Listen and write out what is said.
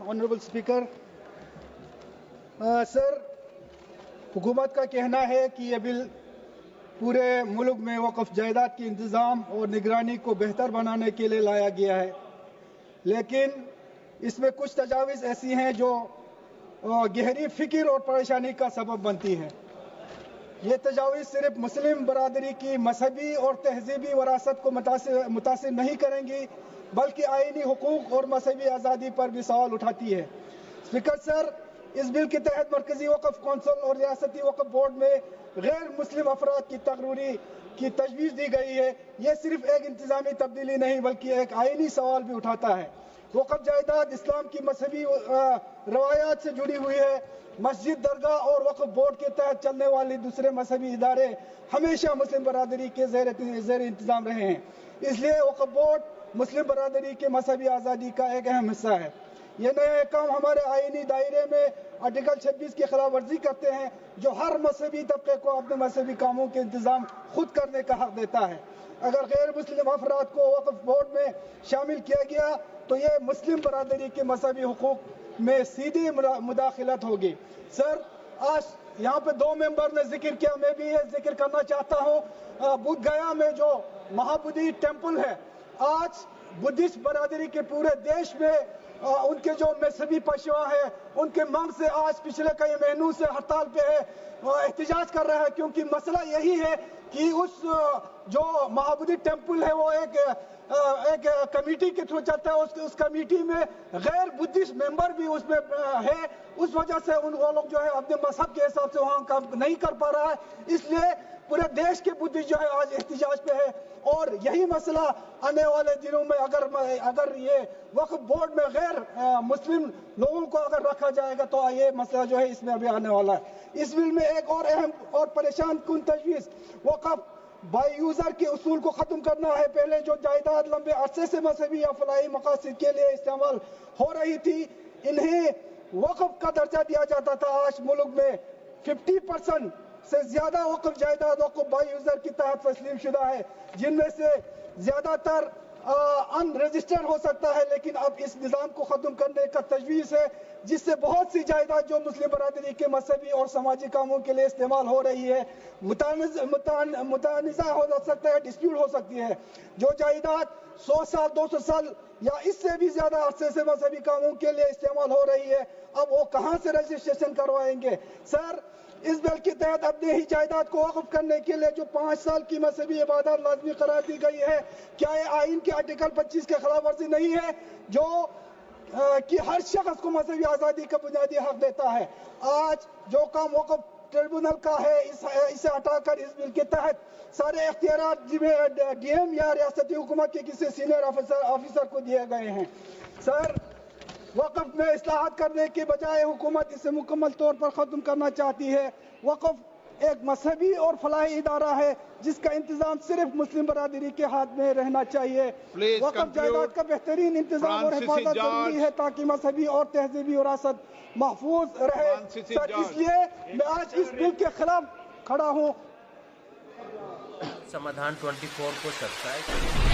Honourable speaker sir, हुकूमत का कहना है कि ये बिल पूरे मुल्क में वक़्फ़ जायदाद के इंतज़ाम और निगरानी को बेहतर बनाने के लिए लाया गया है, लेकिन इसमें कुछ तजावीज़ ऐसी हैं जो गहरी फ़िक्र और परेशानी का सबब बनती हैं। ये तजावीज़ सिर्फ मुस्लिम बरादरी की मजहबी और तहजीबी वरासत को मुतासिर नहीं करेंगी, बल्कि आईनी हुकूक और मजहबी आज़ादी पर भी सवाल उठाती है। स्पीकर सर, इस बिल के तहत मरकजी वक़्फ़ कौंसिल और रियासती वक़्फ़ बोर्ड में गैर मुस्लिम अफराद की तकर्री की तजवीज़ दी गई है। ये सिर्फ एक इंतज़ामी तब्दीली नहीं बल्कि एक आईनी सवाल भी उठाता है। वक़्फ़ जायदाद इस्लाम की मजहबी रवायात से जुड़ी हुई है। मस्जिद, दरगाह और वक़्फ़ बोर्ड के तहत चलने वाले दूसरे मजहबी इदारे हमेशा मुस्लिम बरादरी के ज़ेर इंतज़ाम रहे हैं। इसलिए वक़्फ़ बोर्ड मुस्लिम बरादरी के मजहबी आज़ादी का एक अहम हिस्सा है। ये नए काम हमारे आईनी दायरे में आर्टिकल 26 की खिलाफ वर्जी करते हैं, जो हर मजहबी तबके को अपने मजहबी कामों के इंतज़ाम खुद करने का हक देता है। अगर गैर मुस्लिम अफराद को वक़्फ़ बोर्ड में शामिल किया गया तो ये मुस्लिम बरादरी के मजहबी हुकूक में सीधी मुदाखलत होगी। सर, आज यहाँ पे 2 मेंबर ने जिक्र किया, मैं भी ये जिक्र करना चाहता हूँ। बुद्ध गया में जो महाबोधि टेम्पल है, आज बुद्धिस्ट बरादरी के पूरे देश में उनके जो मजहबी पेशवा है, उनके मांग से आज पिछले कई महीनों से हड़ताल पे है, एहतजाज कर रहा है, क्योंकि मसला यही है कि उस जो महाबोधि टेम्पल है वो एक कमेटी के थ्रू चलता है। उस कमेटी में गैर बुद्धिस्ट मेंबर भी उसमें है। उस वजह से वो लोग जो है अपने मजहब के हिसाब से वहाँ काम नहीं कर पा रहा है। इसलिए पूरे देश के बुद्धिस्ट जो है आज एहतजाज पे है, और यही मसला आने वाले दिनों में अगर ये वक्फ बोर्ड में गैर मुस्लिम लोगों को अगर रखा जाएगा तो ये मसला जो है इसमें अभी आने वाला है। इस बिल में एक और अहम और परेशान कुन तजवीज़ वक्फ बाई यूजर के उसूल को खत्म करना है। पहले जो जायदाद लंबे अरसे से मजहबी या फलाही मकासद के लिए इस्तेमाल हो रही थी, इन्हें वक्फ का दर्जा दिया जाता था। आज मुल्क में 50% से ज्यादा वक्फ जायदाद वक्फ बाई यूजर की तहत तस्लीम शुदा है, जिनमें से ज्यादातर अनरजिस्टर्ड हो सकता है। लेकिन अब इस निज़ाम को ख़त्म करने का तजवीज़ है, जिससे बहुत सी जायदाद जो मुस्लिम बरादरी के मजहबी और समाजी कामों के लिए इस्तेमाल हो रही है मुतानिज़ा हो सकता है, डिस्प्यूट हो सकती है। जो जायदाद 100 साल 200 साल या इससे भी ज्यादा अरसे से मजहबी कामों के लिए इस्तेमाल हो रही है, अब वो कहाँ से रजिस्ट्रेशन करवाएंगे? सर, इस बिल के तहत अपने ही जायदाद को वक्फ करने के लिए जो 5 साल की मजहबी इबादत लाजमी करार दी गई है, क्या ये आइन के आर्टिकल 25 के खिलाफ वर्जी नहीं है, जो कि हर शख्स को मजहबी आज़ादी का बुनियादी हक देता है? आज जो काम वक्फ ट्रिब्यूनल का है, इसे हटाकर इस बिल के तहत सारे इख्तियारात डीएम या रियासती हुकूमत के किसी सीनियर ऑफिसर को दिए गए हैं। सर, वक़्फ़ में इस्लाहात करने के बजाय हुकूमत इसे मुकम्मल तौर पर ख़त्म करना चाहती है। वक़्फ़ एक मजहबी और फलाही इदारा है जिसका इंतज़ाम सिर्फ मुस्लिम बरादरी के हाथ में रहना चाहिए। वक़्फ़ जायदाद का बेहतरीन इंतज़ाम और हिफाजत जरूरी है ताकि मजहबी और तहजीबी विरासत महफूज रहे। सर, इसलिए मैं आज इस बिल के खिलाफ खड़ा हूँ। समाधान 24 को सब्सक्राइब